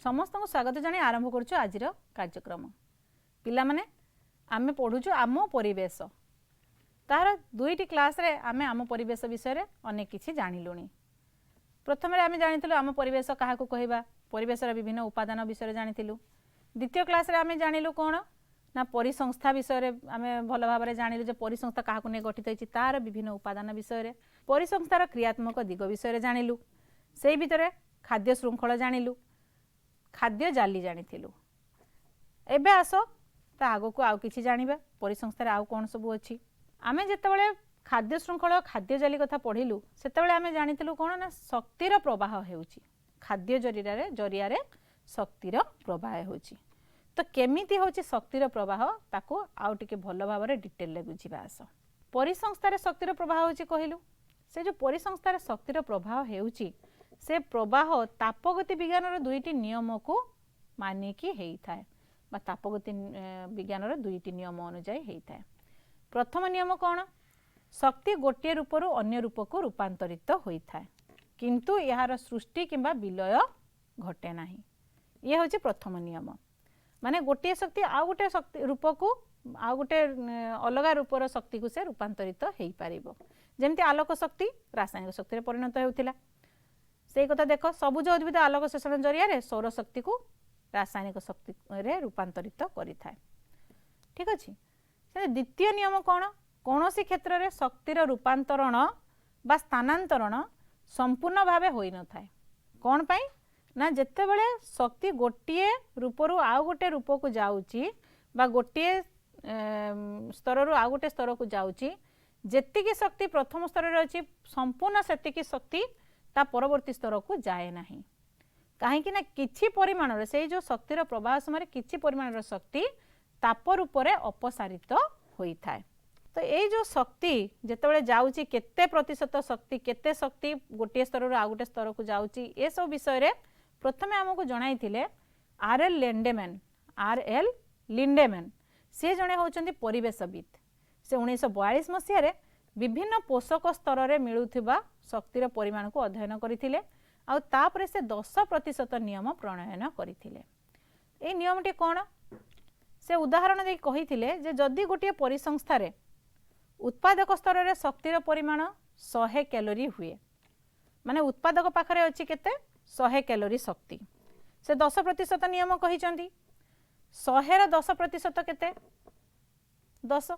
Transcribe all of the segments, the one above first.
समस्त को स्वागत जानी आरंभ करुछु आज कार्यक्रम पिला माने आमे पढ़ुछु आम परिवेश तार दुईटी क्लास रे आमे आम परिवेश विषय रे अनेक किछि जानिलुनी। प्रथम रे आमे जानिथिलु आम परिवेश काहाकू कहबा परिवेशर विभिन्न उपादान विषय जानिथिलु। द्वितीय क्लास रे आमे जानिलु कोन ना परिसंस्था विषय रे आमे भल भाबरे जानिलु जे परिसंस्था काहाकू ने गठित होइछि तार विभिन्न उपादान विषय रे परिसंस्थार क्रियात्मक दिग विषय रे जानिलु। सेही भितरे खाद्य श्रृंखला जानिलु खाद्य जाली जानिथिलु। एबे आसो ता आगो को आउ किछि जानिबा परिसंस्थार आउ कोन सब अछि। आमे जेतेबेले खाद्य श्रृंखला खाद्य जाली कथा पढिलु सेतेबेले आमे जानिथिलु कोन ना शक्तिर प्रवाह हेउछि खाद्य जरिया रे शक्तिर प्रवाह हेउछि। तो केमिति होछि शक्तिर प्रवाह ताको आउ टिके भल भाबरे डिटेल ले बुझिबा आसो। परिसंस्थार शक्तिर प्रवाह होछि कहिलु से जो परिसंस्थार शक्तिर प्रवाह हेउछि से प्रवाह तापगति विज्ञान रो दुईटी नियम को मानिकी हेई थाए बा तापगति विज्ञान रो दुईटी नियम अनुसार हेई थाए। प्रथम नियम कौन शक्ति गोटे रूप रु अन्य रूप को रूपांतरित होई थाए किंतु यार सृष्टि किंबा विलय घटे नाही। ये होची प्रथम नियम माने गोटे शक्ति आ गोटे शक्ति रूप को आ गोटे अलगा रूपर शक्ति को से रूपांतरित हेई पारिबो। जेमति आलोक शक्ति रासायनिक शक्ति रे परिणत हेउथिला से कथा देख सबुज उद्भिद आलोक शोषण जरिया रे सौर शक्ति को रासायनिक शक्ति रे रूपांतरित करि थाए। ठीक अछि। से द्वितीय नियम कोन कोनोसी क्षेत्र रे शक्तिर रूपांतरण बा स्थानांतरण संपूर्ण भावे होई न थाए। कोन पई ना जत्ते बेले शक्ति गोटिए रूप रु आ गोटे रूप को जाउची बा गोटिए स्तर रु आ गोटे स्तर को जाउची जेतिकी शक्ति प्रथम स्तर रे अछि संपूर्ण सेतिकी शक्ति ता परवर्ती स्तर को जाए नाही। काहे कि ना किछि परिमाण रे से जो शक्तिर प्रवाह समय किछि परिमाण रे शक्ति ताप रूप रे अपसारित होई थाए। तो ये जो शक्ति जेतेबेले जाउची केते प्रतिशत शक्ति केते शक्ति गोटे स्तर रो आ गोटे स्तर को जाउची ए सब विषय रे प्रथमे हमको जणाइथिले आरएल लिंडेमैन से जणे होचंदी परिवेशविद। से 1942 मसिया रे विभिन्न पोषक स्तर रे मिलुथिबा शक्तिर परिमाण को अध्ययन करिथिले आ तापरे से 10% नियम प्रणयन करिथिले। ए नियमटी कोन से उदाहरण दे कहिथिले जे जदि गोटे परिसंस्था रे उत्पादक स्तर रे शक्तिर परिमाण 100 कैलोरी हुए माने उत्पादक पाखरे अछि केते 100 कैलोरी शक्ति से 10% नियम कहिचंदी 100 रे 10% केते 10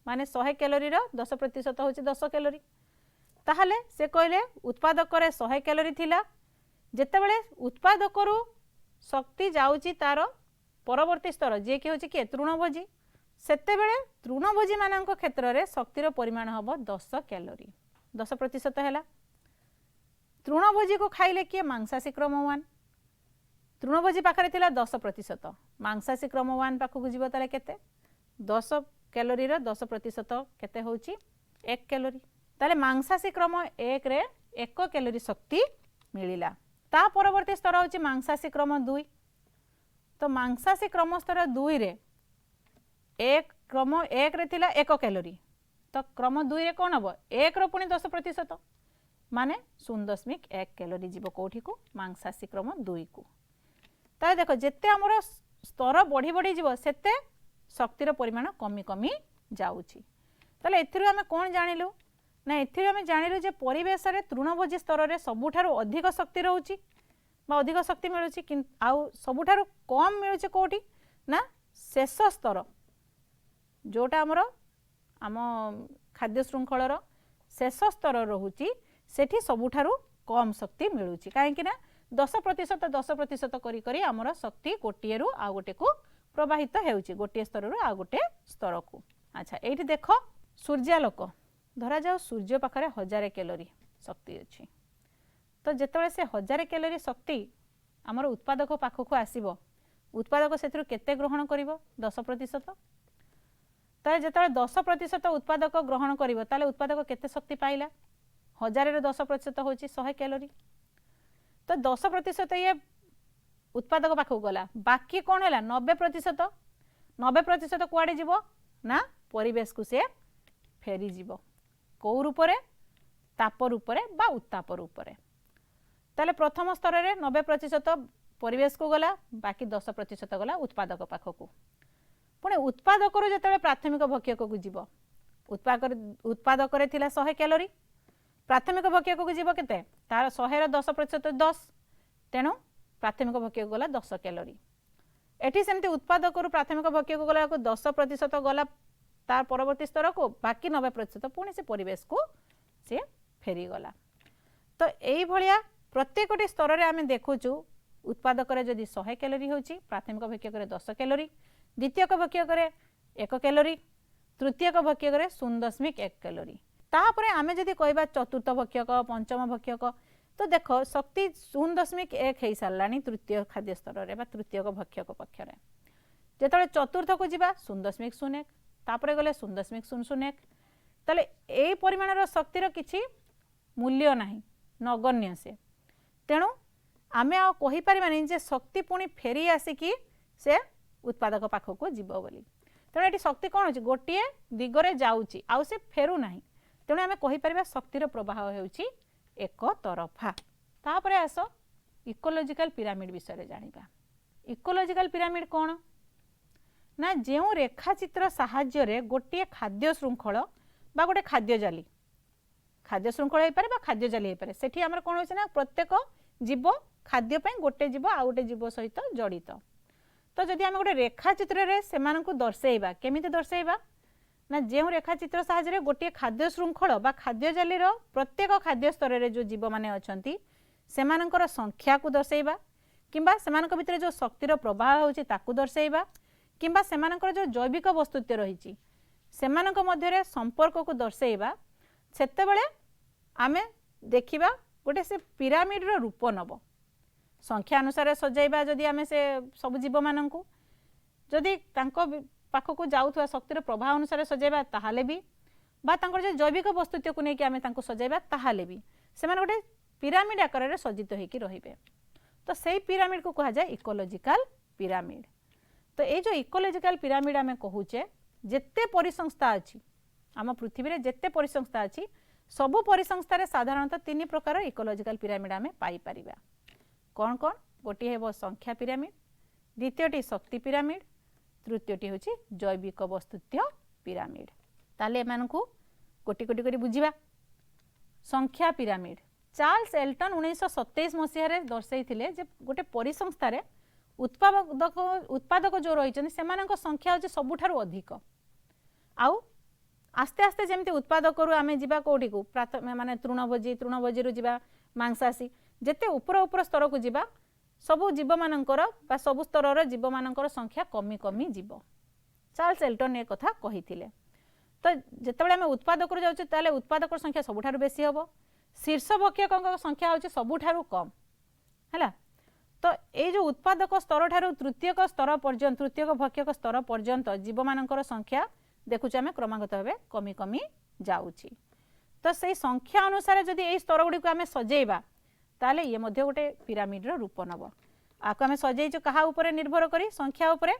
माने 100 कैलोरी रो 10% होछि 10 कैलोरी। ताहले से कहले उत्पादक रे 100 कैलोरी थिला जेतेबेले उत्पादक रु शक्ति जाउची तार परवर्ती स्तर जे कि होछि के तृणभोजी सेतेबेले तृणभोजी मानक क्षेत्र रे शक्तिर परिमाण हबो 10 कैलोरी 10% हैला। तृणभोजी को खाइले किए मांसाशी क्रम 1 तृणभोजी पाखरे थिला 10% मांसाशी क्रम 1 पाखु जिवो ताले केते 10 कैलोरी रो 10% केते होछि 1 कैलोरी। ताले मांसाशी क्रम 1 रे 1 कैलोरी शक्ति मिलिला। ता परवर्ती स्तर होछि मांसाशी क्रम 2 तो मांसाशी क्रम स्तर 2 रे एक क्रम 1 रे थिला 1 कैलोरी तो क्रम 2 रे कोन हबो 1 रो पुनी 10% माने 0.1 कैलोरी जीव कोठी को मांसाशी क्रम 2 को। ता देखो जेते हमरो स्तर बढ़ी बढ़ी जीव सेते शक्तिर परिमाण कमी कमी जाउची। ताले एथिरु हमें कोन जानिलु ना एथिरु हमें जानिलु जे परिवेश रे तृणभोजी स्तर रे सबुठारु अधिक शक्ति रहउची बा अधिक शक्ति मिलुची कि आउ सबुठारु कम मिलुची कोठी ना शेष स्तर जोटा हमरो आम खाद्य श्रृंखला रो शेष स्तर रहउची सेठी सबुठारु कम शक्ति मिलुची काहे कि ना 10% करी करी हमरो शक्ति गोटिए रु आ गोटे को प्रवाहित हेउची गोटे स्तर रु आ गोटे स्तर को। अच्छा एठी देखो सूर्यालोक धरा जाओ सूर्य पाखरे 1000 कैलोरी शक्ति अछि तो जेतेबेले से 1000 कैलोरी शक्ति हमर उत्पादक पाखको आसीबो उत्पादक सेथरु केते ग्रहण करिवो 10% ताले जेतेबेले 10% उत्पादक ग्रहण करिवो ताले उत्पादक केते शक्ति पाइला 1000 रे 10% होची 100 कैलोरी तो 10% ये उत्पादक पाखको गला बाकी कोन हैला 90% कुआडे जीवो ना परिवेश को से फेरी जीवो को रूप रे ताप रूप रे बा उत्ताप रूप रे। ताले प्रथम स्तर रे 90% परिवेश को गला बाकी 10% गला उत्पादक पाखक पुणे उत्पादक जो प्राथमिक भक्षक को जीव उत्पादक 100 कैलोरी प्राथमिक भक्षक को जीव के तार 100 10% 10 तेणु प्राथमिक भक्षक गला 10 कैलोरी एटी सेमती उत्पादक प्राथमिक भक्षक गला 10% गला तार परवर्ती स्तर को बाकी 90% पुणी से परिवेश को सी फेरी गला। तो यही भाया प्रत्येक स्तर में आम देखुचु उत्पादक जदि 100 कैलोरी होची प्राथमिक भक्षक 10 कैलोरी द्वितीयक भक्षक 1 कैलोरी तृतीयक भक्षक 0.1 कैलोरी तापर आम जदि कहबा चतुर्थ भक्षक पंचम भक्षक तो देख शक्ति 0.1 हो सारा तृतीय खाद्य स्तर में तृतीयक भक्षक पक्षर जो चतुर्थ को जीवा 0.01 तापर गले 0.001 ताले ए परिमाणर शक्तिर किछि मूल्य नाही नगण्य से तेणु आमे आ कहि परिमानी जे शक्ति पुणी फेरी आसिकी से उत्पादक पाखक जीव बोली तेणु ये शक्ति कौन होची गोटे दिगरे जाउची आउ से फेरु नाही तेणु आमे कहि परिबा शक्तिर प्रवाह हेउची एक तरफा। तापर आस इकोलॉजिकल पिरामिड विषय जानिबा। इकोलॉजिकल पिरामिड कौन ना जो रेखाचित्र साहाय्य रे गोटे खाद्य श्रृंखल बा गोटे खाद्य जाली श्रृंखल हो पारे बा खाद्य जाली हो पारे सेठी हमर कोन होछि ना प्रत्येक जीव खाद्य पई गोटे जीव आ गोटे जीव सहित जड़ित। तो जदि आम गोटे रेखाचित्र रे सेमान को दर्शाइबा केमिति दर्शाइबा ना जो रेखाचित्र साहाय्य रे गोटे खाद्य श्रृंखल बा खाद्य जाली रो प्रत्येक खाद्य स्तर रे जो जीव माने अछंती सेमानकर संख्या को दर्शाइबा किंबा सेमानक भितर जो शक्तिर प्रवाह होछि ताकू दर्शाइबा किंबा सेमानकर जो जैविक वस्तुत्व रही सेमानक मध्यरे संपर्क को दर्शाइबा सेते बेले आमे देखिबा गोटे से पिरामिड रो रूप नब संख्या अनुसार सजाइबा जदि आमे से सब जीव माननकु जदि तांको पाखकु जाउथवा शक्तिर प्रवाह अनुसार सजाइबा ताहाले भी बा तांकर जो जैविक वस्तुत्व को नेकी आमे तांको सजाइबा ताहाले भी सेमान गोटे पिरामिड आकार रे सज्जित होइकी रहिबे। तो सेही पिरामिड को कहा जाय इकोलॉजिकल पिरामिड। तो ये जो इकोलॉजिकल पिरामिड आमे कहूचे जेते परिसंस्था अछि आम पृथ्वी रे जेते परिसंस्था अछि सबु परिसंस्था रे साधारणतः 3 प्रकार इकोलॉजिकल पिरामिड आमे पाई परिबा। कौन कौन गोटी हेबो संख्या पिरामिड द्वितीयटी शक्ति पिरामिड तृतीयटी होछि जैविक वस्तुत्व पिरामिड। ताले एमानकु गोटी गोटी करी बुझिबा। संख्या पिरामिड चार्ल्स एल्टन 1927 मसीह रे दर्शाइथिले जे गोटे परिसंस्था रे उत्पादक जो रही सेमानक संख्या होची सबुठारु अधिक आउ आस्ते आस्ते जमती उत्पादक आमे जिबा कोठी को माने तृणभोजी रु जिबा मांसासी जेते ऊपर ऊपर स्तर को जिबा सबु जीव मानकर बा सबु स्तर जीव मानकर संख्या कमी कमी जीव। चार्ल्स एल्टन ए कथा कहिथिले। तो जेतेबेले आमे उत्पादक रु जाउची ताले उत्पादक संख्या सबुठारु बेसी हबो शीर्ष भक्षकक संख्या होची सबुठारु कम हैला। तो ये जो उत्पादक स्तर ठारू तृतीयक स्तर पर्यंत तृतीयक भक्षक स्तर पर्यंत जीव मानकर संख्या देखुचे आमे क्रमागत भावे कमी कमी जाउची। तो से संख्या अनुसार जदि ए स्तर गुडी को आमे सजेइबा ताले ये मध्ये गोटे पिरामिड रो रूप नब आको आमे सजेइचो कहा ऊपर निर्भर करी संख्या ऊपर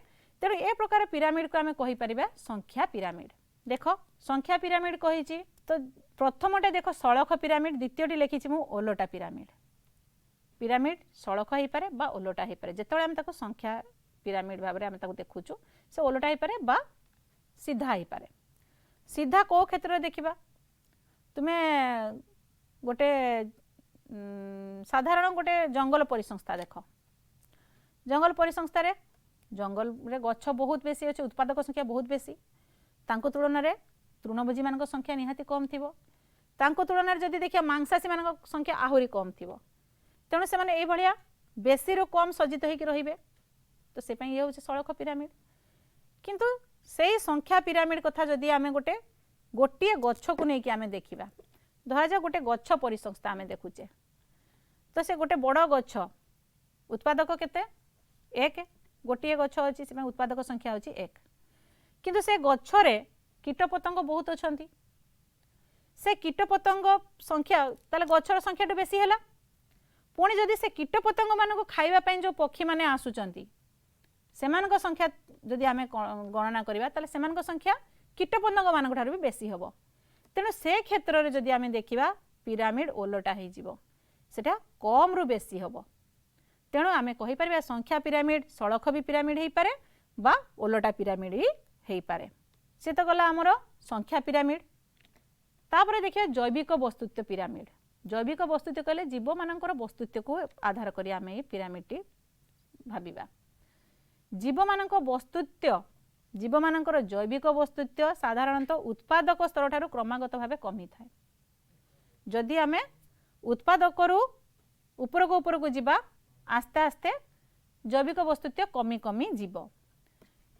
तेणु ए प्रकार पिरामिड को आमे कहि परिबा संख्या पिरामिड। देखो संख्या पिरामिड कहिची तो प्रथमटे देखो सळख पिरामिड द्वितीयटी लिखिछि मु ओलोटा पिरामिड। पिरामिड सड़क हो पारे बा ओलोटा हो पारे जेतेबेले आमे ताको संख्या पिरामिड भाबरे आमे ताको देखुचु से ओलोटा हो पारे बा सीधा हो पारे। सीधा को क्षेत्र में देखिबा तुमे गोटे साधारण गोटे जंगल परिसंस्था देख जंगल परिसंस्था रे जंगल रे गछ बहुत बेसी अछि उत्पादक संख्या बहुत बेसी तांको तुलन रे तृणभोजी मानक संख्या निहाती कम थिबो तांको तुलन रे जदि देखिया मांसासी मानक संख्या आहुरी कम थिबो तेणु से माने ए भलिया बेसी रो कम सज्जित होइकी रहिबे। तो से पई ये होचे सड़क पिरामिड। किंतु सेही संख्या पिरामिड कथा जदि आमे गोटे गछ को नेकी आमे देखिबा धरा जा गोटे गछ परिसंस्था आमे देखुचे तो से गोटे बड़ गछ उत्पादक केते 1 गोटे गछ अछि से उत्पादक संख्या होची 1 किंतु से गछ रे कीटपतंग बहुत अछंती से कीटपतंग संख्या ताले गछर संख्या तो बेसी हैला पुणी जदि से कीटपतंग मानक खाइबा पई जो पक्षी माने आसुचंती सेमानक संख्या जदि आमे गणना करिबा ताले सेमानक संख्या कीटपतंग मानक ठार भी बेसी हबो तेणु से क्षेत्र रे जदि आमे देखिबा पिरामिड ओलोटा हे जिवो सेटा कम रु बेसी हबो तेणु आम कहीपर संख्या पिरामिड सड़क भी पिरामिड हो पारे बा ओलटा पिरामिड भी हो पारे। से तो गला आमर संख्या पिरामिड। तापर देखिए जैविक वस्तुत्व पिरामिड। जैविक वस्तुत्व कहले जीव मानकर वस्तुत्व को आधार करी आम ये पिरामिड टी भाबिबा। जीव मानक वस्तुत्व जीव मानकर जैविक वस्तुत्व साधारणतः उत्पादक स्तर ठारू क्रमागत भाव कमी थाए। जदि आम उत्पादक उपरक उपरक जीवा आस्ते आस्ते जैविक वस्तुत्व कमी कमी जीव।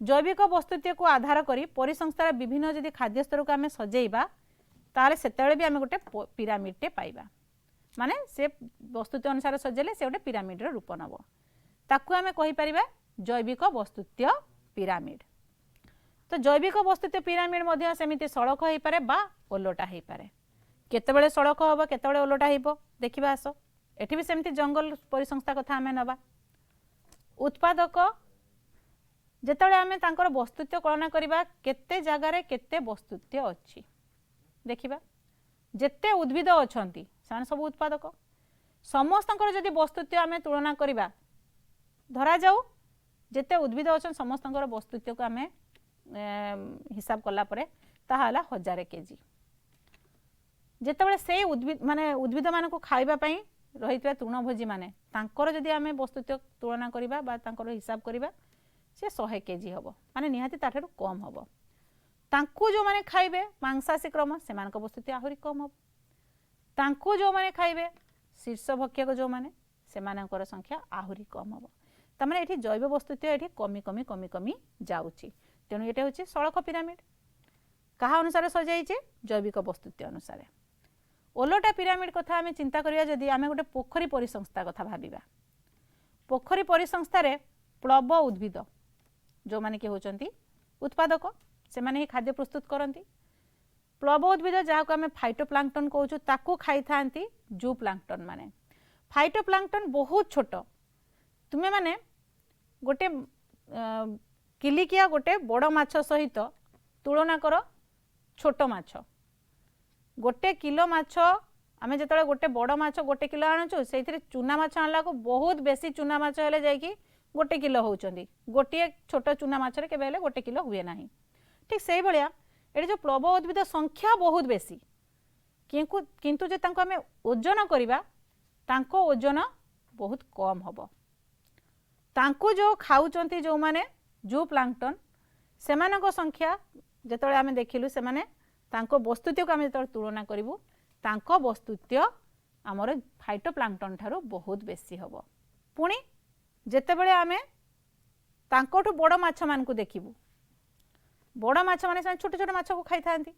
जैविक वस्तुत्व को आधार करी परिसंस्थार विभिन्न जदि खाद्य स्तर को आम सजेइबा ताले सेतेबेले भी आम गोटे पिरामिड टे पाइबा। माने से वस्तुत्व अनुसार सजेले से गोटे पिरामिड रो रूप नब। ताकू आम कहि परिबा जैविक वस्तुत्व पिरामिड। तो जैविक वस्तुत्व पिरामिड मध्य सेमिति सड़क हो पारे बा ओलटा हो पारे। केतेबेले सड़क हम केतेबेले ओलटा हो देखिबा आस। एठी भी सेमिति जंगल परिसंस्था कथा आम नबा। उत्पादक जेतेबेले आम तांकर वस्तुत्व कल्पना करिबा केते जगार केते वस्तुत्व अछि देखिबा। जेते उद्भिद अछंती सान सब उत्पादक समस्तंकर जदि वस्तुत्व आम तुलना करिबा धरा जाऊ जेते उद्भिद अछन समस्तंकर वस्तुत्व को आम हिसाब कला परे ताहाला 1000 केजी। जेतेबेले से उद्भिद माने उद्भिद मानक खाइबा पई रहितबा तृणभोजी माने तांकर जदि आम वस्तुत्व तुलना करिबा बा तांकर हिसाब करिबा से 100 केजी हबो माने निहाती ताठारु कम हबो। तांकु जो माने खाइबे मांसाशी क्रम से मानक वस्तुत्व आहुरी कम हबो। तांकु जो माने खाइबे शीर्ष भक्षक जो माने से मानकर संख्या आहुरी कम हबो। तमाने एठी जैव वस्तुत्व एठी कमी कमी कमी कमी जाउची। तेणु ये हूँ सड़क पिरामिड क्या अनुसार सजाइए जैविक वस्तुत्व अनुसार। ओलटा पिरामिड कथा आम चिंता करिया जदि आम गोटे पोखरी परिसंस्था कथा भाबिबा। पोखरी परिसंस्था रे प्लव उद्भिद जो माने कि होचंती उत्पादक से माने ही खाद्य प्रस्तुत करती। प्लव उद्भिद जहाँ को आम फाइटोप्लांक्टन कहूँ ताकू खाई थांती जू प्लांक्टन माने। फाइटोप्लांक्टन बहुत छोट तुम्हें माने गोटे किलिकिया गोटे बड़ माछ सहित तुलना कर छोट माछ। गोटे किलो माछ आम जो गोटे बड़ माछ गोटे किलो आणुचु से चूना माछ आणला को बहुत बेसी चूना माछ हेले जाइकी गोटे किलो होउचंदी। गोटे छोट चूना माछरे केबे हेले गोटे किलो हुए नाही। ठीक से भलिया एटे जो प्लव उद्भिद संख्या बहुत बेसी किंतु जे तांको आमे ओजन करिबा तांको ओजन बहुत कम हबो। तांको जो खाउचंती जो माने जू प्लांक्टन सेमानक संख्या जेतळे आमे देखिलु से माने तांको वस्तुत्व को आमे जेतळे तुलना करिवु तांको वस्तुत्व हमर फाइटोप्लांक्टन ठारो बहुत बेसी हबो। पुणी जेतेबेले आमे तांकोठु बड़ माछ मानकु देखिबु बड़ माछ माने छोट छोट माछ को खाई थांती।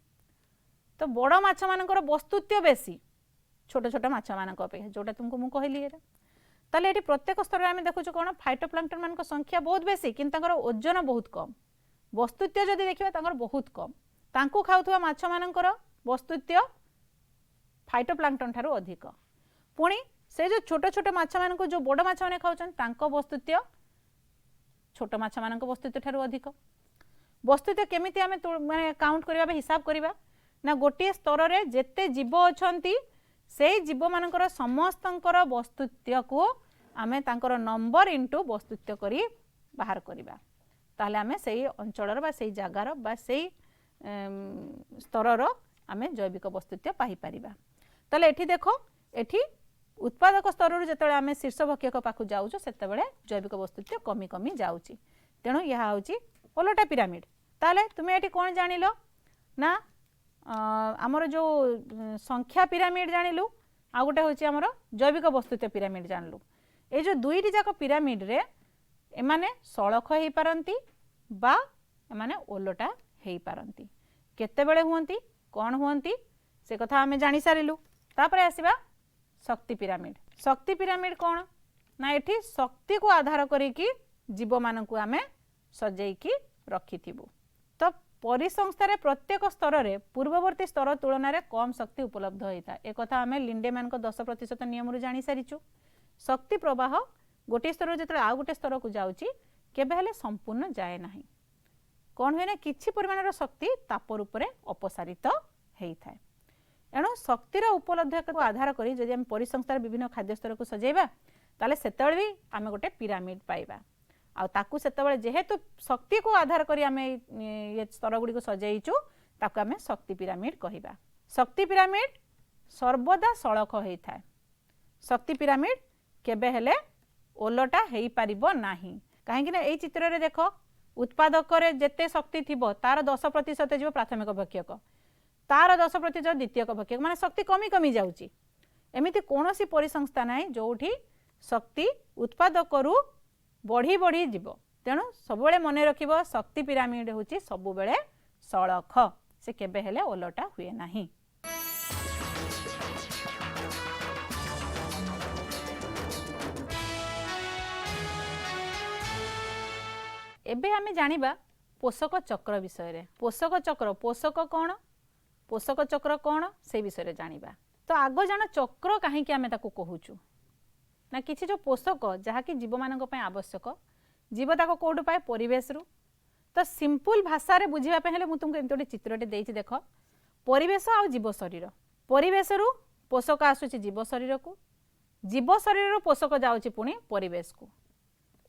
तो बड़ माछ मानकर वस्तुत्व बेसी छोट छोट माछ मानक अपेक्षा जोटा तुमको मु कहली एटा। ताले एटी प्रत्येक स्तर आम देखु कौन फाइटोप्लांक्टन मान संख्या बहुत बेसी किंतु ओजन बहुत कम। वस्तुत्व जदि देखा बहुत कम। तांकु खाउथुवा माछ मानकर वस्तुत्व फाइटोप्लांक्टन ठारू अधिक। पुणी से जो छोट छोट माछ मान जो बड़ माछ माने खाउछन तांको वस्तुत्व छोट माछ मानक वस्तुत्व ठारू अधिक। वस्तुत्व केमिति आमे माने काउंट करबा हिसाब करबा ना गोटे स्तर रे जेते जीव अछंती से जीव मानकर समस्तंकर वस्तुत्व को आमे तांकर नंबर इंटू वस्तुत्व करी बाहर करिबा ताहले आमे सेही अंचलर बा सेही जगार बा सेही स्तरर आमे जैविक वस्तुत्व पाई परिबा। ताले एठी देखो एठी उत्पादक स्तर जेतेबेले आमे शीर्ष भक्षक पाखु जाउछो सेतेबेले जैविक वस्तुत्व कमी कमी जाउची। तेणु यह होची ओलटा पिरामिड। ताले तुमे एठी कोन जानिलो ना आमर जो संख्या पिरामिड जानिलु आ गोटे होची आमर जैविक वस्तुत्व पिरामिड जानलु। ए जो दुईटी जाक पिरामिड रे एमाने सड़क हो पारंती बा एमाने ओलटा हो पारंती। केतेबेले हुअंती कौन हुअंती से कथा आमे जानि सारिलु। तापरे आसीबा शक्ति पिरामिड। शक्ति पिरामिड कौन ना एठी शक्ति को आधार करिकी जीव मानकु आमे सजेइकी रखिथिबु। तो परिसंस्थार प्रत्येक स्तर रे पूर्ववर्ती स्तर तुलन में कम शक्ति उपलब्ध होता है। एक आम लिंडेमैन को 10% नियम जानी सारीचु। शक्ति प्रवाह गोटे स्तर जो आउ गोटे स्तर को जाऊँगी केबे हेले संपूर्ण जाए ना। कौन हुए ना किछि परिमाणर शक्ति ताप रूप में अपसारित होता है। एणु शक्तिर उपलब्धता को आधार करी जदि हम परिसंस्थार विभिन्न खाद्य स्तर को सजेबा ताले सेतेबेले भी आमे गोटे पिरामिड पाइबा आ ताकू सेतेबेले जेहेतु शक्ति को आधार करी आमे ये स्तर गुडी को सजाइचु ताकू आमे शक्ति पिरामिड कहिबा। शक्ति पिरामिड सर्वदा सड़क होई थाए। शक्ति पिरामिड केबे हेले ओलटा हेई पारिबो नाही काहेकि ना एई चित्र रे देखो उत्पादक रे जेते शक्ति थिबो तार 10% जीव प्राथमिक भक्षक तार 10% द्वितीयक भक्षक माने शक्ति कमी कमी जाउची। एमिति कोनोसी परिसंस्था नाही जोठी शक्ति उत्पादक रु बढ़ी बढ़ी जीव। तेणु सब मन रखिबो शक्ति पिरामिड होची सब बेले सड़क से केबे हेले ओलटा हुए नाही। एबे आमे जानिबा पोषक चक्र विषय रे। पोषक चक्र पोषक कौन पोषक चक्र कौन से विषय रे जानिबा। तो आग जान चक्र कहीं आमे ताको कहूचु ना किछि जो पोषक जहाँकि जीव मानक पय आवश्यक जीव ताको कोड पाए परिवेश रु। तो सिंपल भाषा रे बुझिबा पे हेले मु तुमको एमते गोटे चित्रटे देइछि देख परिवेश आ जीव शरीर परिवेश रु पोषक आसुछि जीव शरीर को जीव शरीर रु पोषक जाउछि पुणी परिवेश को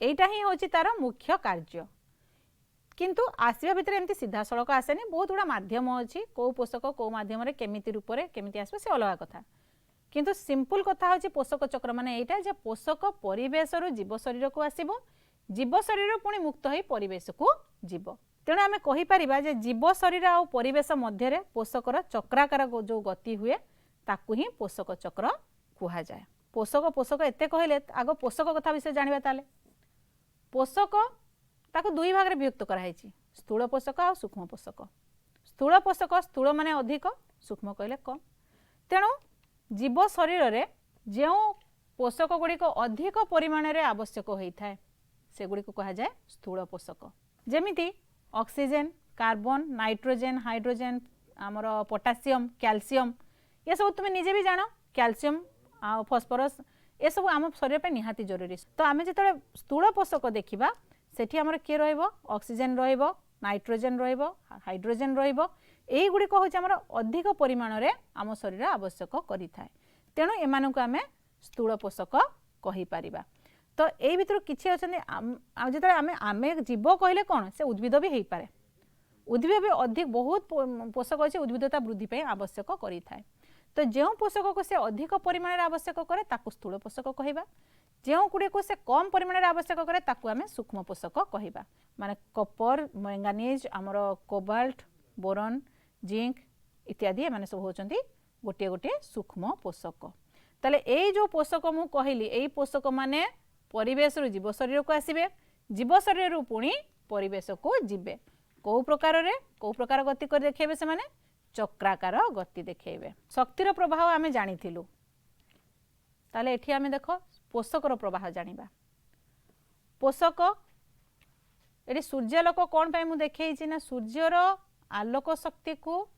एटा ही होची तार मुख्य कार्य। किंतु आसवा भितर एमती सीधा सड़क आसेनी बहुत गुड़ा माध्यम अच्छी कौ पोषक कौ माध्यम रे केमिति रूप रे केमिति आसबो से अलग कथा। किंतु सिंपल कथा होची पोषक चक्र माने एटा जे पोषक परिवेश रु जीव शरीर को आसीबो जीव शरीर पुणी मुक्त होई परिवेश को जीव। तेणु आमे कहि परिबा जे जीव शरीर आ परिवेश मध्य रे पोषकर चक्राकार जो गति हुए ताकू ही पोषक चक्र कुहा जाय। पोषक पोषक एते कहले आगो पोषक कथा विषय जानिबा ताले। पोषक ताको दुई भाग रे विभक्त कराई स्थूल पोषक और सूक्ष्म पोषक। स्थूल पोषक स्थूल माने अधिक सूक्ष्म कहले कम। तेणु जीव शरीर रे जो पोषक गुड़ी को अधिक परिमाण रे आवश्यक होता है से गुड़ी को कहा जाए स्थूल पोषक। जेमिति ऑक्सीजन कार्बन नाइट्रोजन हाइड्रोजन आमर पोटासियम कैल्शियम ये सब तुम निजे भी जान कैल्शियम आ फॉस्फोरस ये सब आम शरीर पे निहाती जरूरी। तो आम जो स्थूल पोषक देखा सेठी आमर किए रहिबो ऑक्सीजन रहिबो नाइट्रोजन रहिबो हाइड्रोजन रहिबो एई गुडी को होची आमर अधिक परिमाण रे आम शरीर आवश्यक करि थाए। तेणु एमानन को आमे स्थूल पोषक कहि परिबा। तो एई भितर किछि अछन जेतले आमे जीव कहले कोन से उद्भिद भी हेई पारे। उद्भिद भी अधिक बहुत पोषक अछि उद्भिदता वृद्धि पे आवश्यक करि थाए। तो जो पोषक को से अधिक परिमाण आवश्यक करे ताकू स्थूल पोषक कहवा जो गुड़ी को से कम परिमाण आवश्यक करे ताकू आमे सूक्ष्म पोषक कहवा। माने कपर मैंगानीज आमर कोबाल्ट बोरन जिंक इत्यादि माने सब होचंती गोटे गोटे सूक्ष्म पोषक। ताले एई जो पोषक मु कहली एई पोषक माने परिवेश रु जीव शरीर को आसीबे जीव शरीर रु पुणी परिवेश को जीवे को प्रकार गति कर देखेबे से माने चक्राकार गति देखेबे। शक्तिर प्रवाह आमे जानिथिलु ताले एठी आमे देखो पोषकर प्रवाह जानिबा। पोषक एटी सूर्यालोक कोन पे मु देखैछि ना सूर्यर आलोक शक्ति को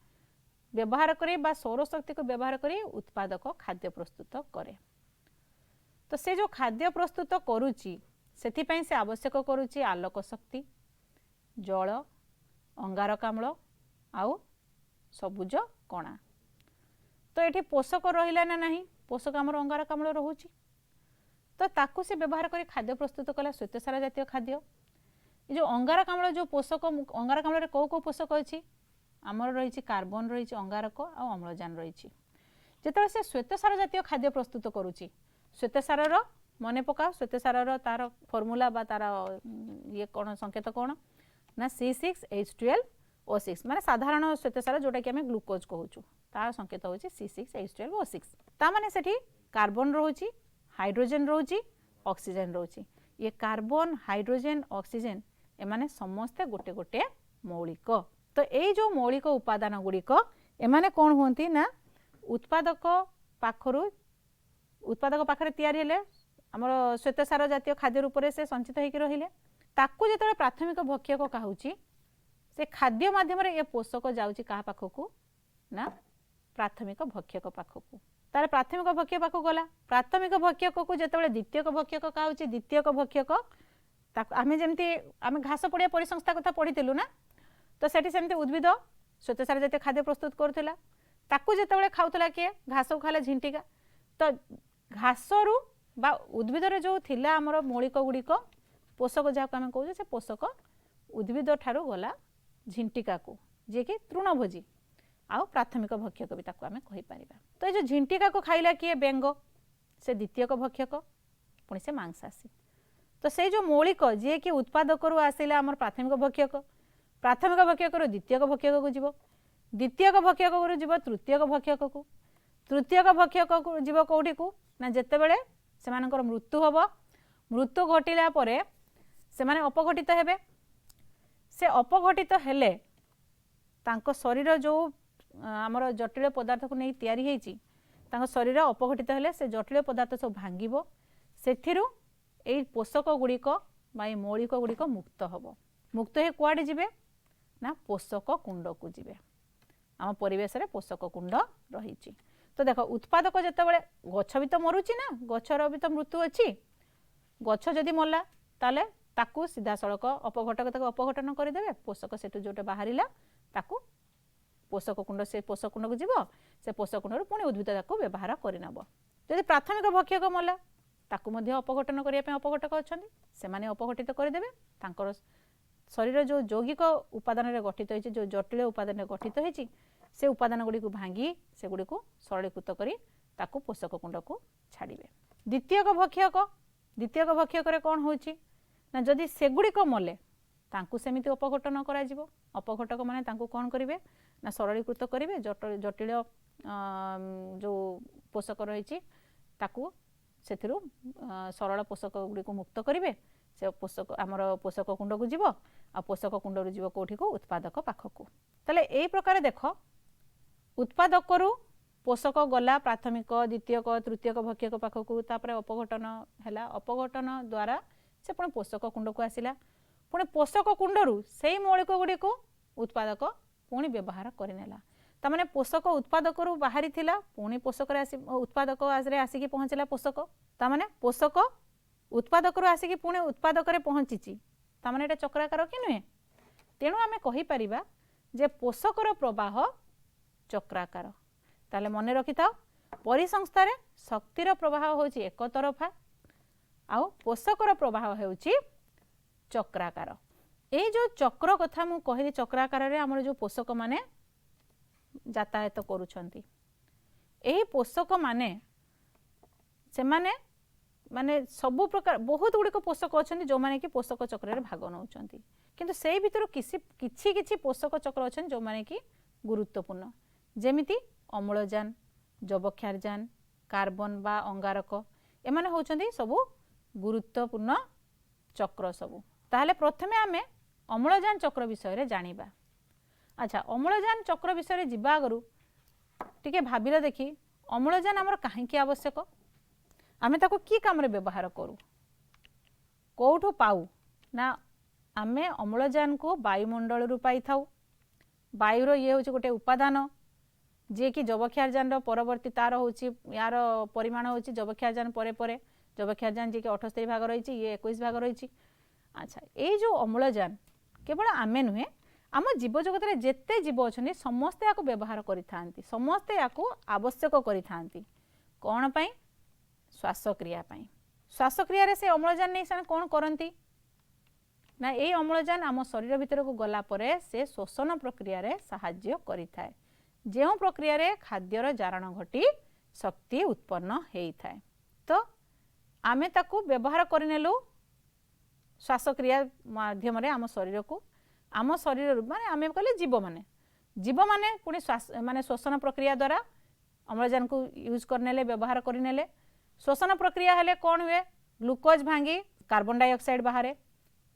व्यवहार करे बा सौर शक्ति को व्यवहार करे उत्पादक खाद्य प्रस्तुत करे। तो से जो खाद्य प्रस्तुत करूची सेथि पई से आवश्यक करूची आलोक शक्ति जल अंगारकाम्ल आउ सबुज कणा। तो ये पोषक रहिला ना नहीं पोषक आमर अंगारकाम्ल रहुची तो ताकू से व्यवहार कर खाद्य प्रस्तुत कला श्वेतसार जातीय खाद्य। जो अंगारकाम्ल जो पोषक अंगारकाम्ल रे को पोषक अछि आमर रही कार्बन रही अंगारक आ अम्लजान रही। जेतबे से श्वेतसार जातीय खाद्य प्रस्तुत करूची श्वेतसार मने पका श्वेतसार तार फॉर्मूला बा तार ये कौन संकेत कौन ना C6H12O6 माने साधारण श्वेतसार जोटा कि हमें ग्लूकोज कहूचु तार संकेत होची C6H12O6। ता माने सेठी कार्बन रहूची हाइड्रोजन रहूची ऑक्सीजन रहूची। ये कार्बन हाइड्रोजन ऑक्सीजन एमाने समस्त गोटे गोटे मौलिक। तो ये जो मौलिक उपादान गुड़िक एमाने कौन होती ना उत्पादक पाखरे तैयारी हेले आमर श्वेतसार जातीय खाद्य रूप से संचित होकर रहिले ताकू जो प्राथमिक भक्षक कहूची से खाद्य माध्यम ये पोषक जाउची कहा पाखकू ना प्राथमिक भक्षक पाखकू। तार प्राथमिक भक्षक पाखक गला प्राथमिक भक्षक को जेतेबेले द्वितीयक भक्षक कहूची द्वितीयक भक्षक आमे जेमती आमे घास पड़िया परिसंस्था कथा पढ़िथिलु ना तो सेठी सेमती उद्भिद श्वेतसार जातीय खाद्य प्रस्तुत करथिला ताकू जेतेबेले खाउतला के घास को खाला झिंटिका तो घास रु बा उद्भिदर जो थिला आमर मौलिक गुड़िक पोषक जहाँ आम कहे से पोषक उद्भिद ठारू गला झिंटिका को जी कि तृणभोजी आउ प्राथमिक भक्षक भी ताको आमे कहि परिबा। तो ये जो झिंटिका को खाइला किए बेंग से द्वितीयक भक्षक पुणी से मांसाशी। तो से जो मौलिक जी कि उत्पादक आसिला आमर प्राथमिक भक्षक द्वितीयक भक्षक को जीव द्वितीयक भक्षक को जीव तृतीयक भक्षक को तृतीयक भक्षक को जीव कौटी को ना जेते बेले सेमानकर मृत्यु हब मृत्यु घटिला परे सेमाने अपघटित हेबे से अपघटित हेले तांको शरीर जो आमर जटिल पदार्थ को नहीं तैयारी हेची तांको शरीर अपघटित हेले से जटिल पदार्थ सब भांगिबो सेथिरु एई पोषक गुड़िक बा मौलिक गुड़िक मुक्त हब मुक्त हे कुआडे जिबे ना पोषक कुंड को जिबे आम परिवेश रे पोषक कुंड रही। तो देख उत्पादक जिते बड़े गछ भी तो मरुची ना गछर भी तो मृत्यु अच्छी गछ जदि मरला ताले ताकू सीधा सड़क अपघटक ताको अपघटन करदेवे पोषक से जोटे बाहर ताकू पोषक कुंड से पोषक कुंड को जीव से पोषक कुंड पुणी उद्भिद ताको व्यवहार करनब। जदि प्राथमिक भक्षक मरला ताकू मध्य अपघटन करने अपघटक अच्छा से अपघटित करदेवे तांकर शरीर जो यौगिक उपादान गठित होती जो जटिल उपादान गठित होती से उपादान गुड़ी को भांगी से गुड़ी को सरलीकृत करी ताकू पोषक कुंड को छाड़िबे। द्वितीयक भक्षक कौन होची ना जदि सेगुड़िक मले तांकू सेमिति अपघटन करा जिवो अपघटक माने तांकू कौन करिवे ना सरलीकृत करिवे जटिल जो पोषक रही ताकू सेथिरु सरल पोषक गुड़ी को मुक्त करिवे से पोषक आमर पोषक कुंड को जीव आ पोषक कुंड रु जीव कोठी को उत्पादक पाखक ताले एई प्रकार देख उत्पादक रु पोषक गला प्राथमिक द्वितीयक तृतीयक भक्षक पाखक तापर अपघटन हैला अपघटन द्वारा से पुणी पोषक कुंड को आसिला पुणी पोषक कुंड रु सेई मौलिक गुड़ी को उत्पादक पुणी व्यवहार करनेला तामाने पोषक उत्पादक रु बाहरी थिला पुणी पोषक उत्पादक आसिकी पहुँचला पोषक तामाने पोषक उत्पादक रु आसिकी पुणी उत्पादक रे पहुँची तामाने एटा चक्राकार कि नुहे तेणु आमे कहि परिबा जे पोषकर प्रवाह चक्राकार। ताले मने रखि था परिसंस्थारे शक्तिर प्रवाह होची एक तरफा आउ पोषकर प्रवाह होची चक्राकार। ए जो चक्र कथा मु कहली चक्राकार रे हमर जो पोषक माने यातायात करूछंती एही पोषक माने से माने सबु प्रकार बहुत गुड़िक पोषक अच्छा जो माने कि पोषक चक्र रे भाग नौचंती किंतु से भितर किछि पोषक चक्र अच्छा जो माने कि गुरुत्वपूर्ण जेमिति अम्लजान जबक्षारजान कार्बन बा अंगारक एमाने होचंती सबु गुरुत्वपूर्ण चक्र सबु। ताहले प्रथमे आमे अम्लजान चक्र विषय रे जानिबा। अच्छा अम्लजान चक्र विषय रे जिबा आगरु टिके भाबिला देखि अम्लजान हमर काहेकि आवश्यक आमे ताको की काम रे व्यवहार करू कोठो पाऊ ना आमे अम्लजान को वायुमंडल रु पाई थाउ वायुर ये होची गोटे उपादान जे कि जबक्षारजान रो परवर्ती तार होची यार परिमाण होची जबक्षारजान परे परे जबक्षारजान जे कि 78 भाग रही ये 21 भाग रही। अच्छा ये जो अम्लजान केवल आमे नुहे आम जीव जगत रे जेते जीव अछनी समस्ते याको व्यवहार करिथांती समस्ते याको आवश्यक करिथांती कोन पई श्वासक्रिया पई श्वासक्रिया रे से अम्लजान नै से कोन करंती ना ये अम्लजान आम शरीर भितर को गला परे से शोषण प्रक्रिया रे सहाय्य करिथाय जेउ प्रक्रिया रे खाद्यर जारण घटी शक्ति उत्पन्न हेई थाए। तो आमे ताकू व्यवहार करनेलु श्वासक्रिया माध्यम रे आम शरीर को आम शरीर माने आमे कहले जीव माने पुणी श्वास माने शोषण प्रक्रिया द्वारा अम्लजान को यूज करनेले व्यवहार करनेले शोषण प्रक्रिया हेले कौन हुए ग्लूकोज भांगी कार्बन डाइऑक्साइड बाहर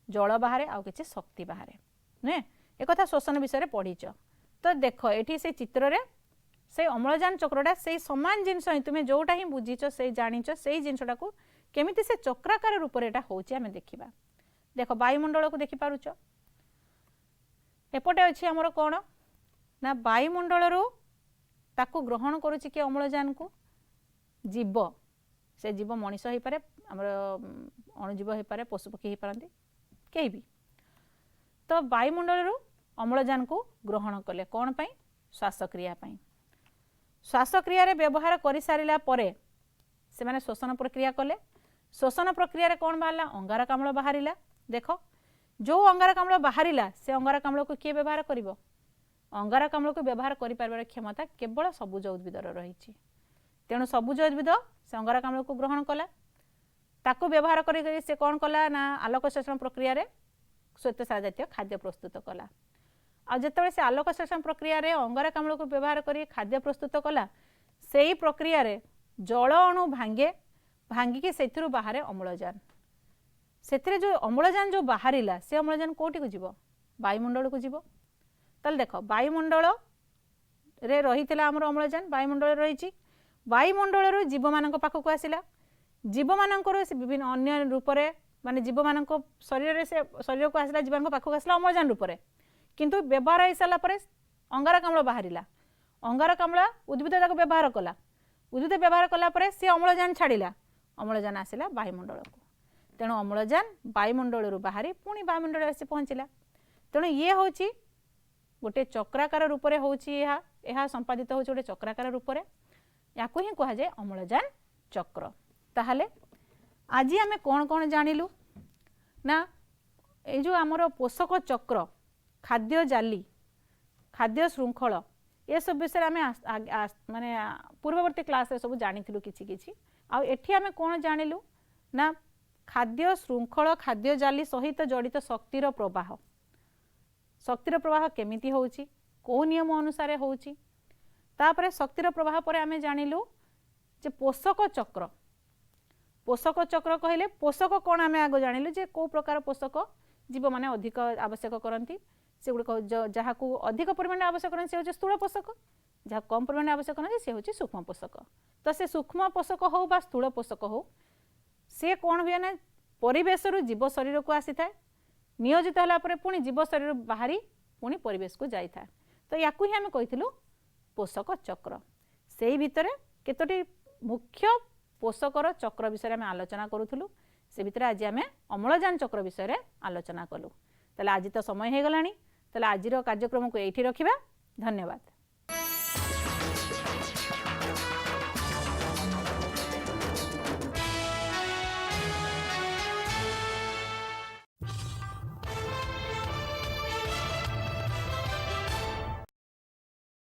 जल बाहर आउ किछि शक्ति बाहर नुहे एक कथा शोषण विषय पढ़ीच। तो देख ये से चित्र रे से अम्लजान चक्रटा से समान जिनस ही तुम्हें जोटा ही बुझीच से जानिच से जिनसटा को केमिति से चक्राकार रूप में एटा होची आमे देखिबा। देख वायुमंडल को देखि पारुच एपटे अछि हमर कोन ना वायुमंडल रो ताको ग्रहण करूची कि अम्लजान को जीव से जीव मनीष हो पारे हमर अणुजीव हो पारे पशुपक्षी हो पारंती कहीं भी। तो वायुमंडल रो अम्लजान को ग्रहण कले कौन पाई श्वासक्रिया पाई श्वासक्रिया रे व्यवहार कर सारिला परे से माने शोषण प्रक्रिया कले शोषण प्रक्रिया कौन बाहर अंगारकाम्ल बाहर देख जो अंगारकाम्ल बाहर से अंगारकाम्ल को किए व्यवहार कर अंगारकाम्ल को व्यवहार कर क्षमता केवल सबुज उद्भिदर रही तेणु सबुज उद्भिद से अंगारकाम्ल को ग्रहण कला ताको व्यवहार कर से कौन कला ना आलोक संश्लेषण प्रक्रिया श्वेतसार जातीय खाद्य प्रस्तुत कला आते से आलोक संश्लेषण प्रक्रिया अंगारकाम्ल को व्यवहार कर खाद्य प्रस्तुत कला से ही प्रक्रिया जल अणु भांगे भांगिकी से बाहर अम्लजान से जो अम्लजान जो बाहर से अम्लजान कौटी को जीव वायुमंडल को जीव ताल देख वायुमंडल रे रही आमर अम्लजान वायुमंडल रही वायुमंडल जीव मान पाखक आसला जीव मानकर विभिन्न अन्य रूप माने जीव मान शरीर से शरीर को आसला जीवन पाखक आसला अम्लजान रूप से किंतु व्यवहार हो सारापर अंगारकाम्ल बाहर अंगारकाम्ल उद्भिद व्यवहार कला उद्भिद व्यवहार कलापर सी अम्लजान छाड़ा अम्लजान आसला वायुमंडल को तेणु अम्लजान वायुमंडल बाहरी पुणी वायुमंडल आसी पहुँचला तेणु ये हूँ गोटे चक्राकार रूप से होना संपादित हो गोटे चक्राकार रूप से या ही कह जाए अम्लजान चक्र ताहले आज आम कौन कौन जानिलु ना ये जो आमर पोषक चक्र खाद्य जाली खाद्य श्रृंखल ये सब विषय आम माने पूर्ववर्ती क्लास सब जानी किछि किछि आ एठी आम कौन जानिलु ना खाद्य श्रृंखल खाद्य जाली सहित जड़ित शक्तिर प्रवाह केमिति होउची को नियम अनुसार होउची तापरे शक्तिर प्रवाह पर आम जानिलु जे पोषक चक्र कहले पोषक कौन आम आग जानिलु जे को प्रकार पोषक जीव माने अधिक आवश्यक करती से गुड़ जहाँ को अधिक परिमाण आवश्यक करते से स्थूल पोषक जहाँ कम परिमाण आवश्यक करते से हूँ सूक्ष्म पोषक तो से सूक्ष्म पोषक हो बा स्थूल पोषक हो सी कौन हुए ना परिवेश जीव शरीर को आसी था नियोजित होगापर पुणी जीव शरीर बाहरी पुणी परिवेश को जाए तो या ही आम कही पोषक चक्र से भितर केतोटी मुख्य पोषकर चक्र विषय में आलोचना करूँ से भितर आज आम अम्लजान चक्र विषय आलोचना कलु ताले आज तो समय हो गलानी ताले आजिर कार्यक्रम को यही रखिबा धन्यवाद।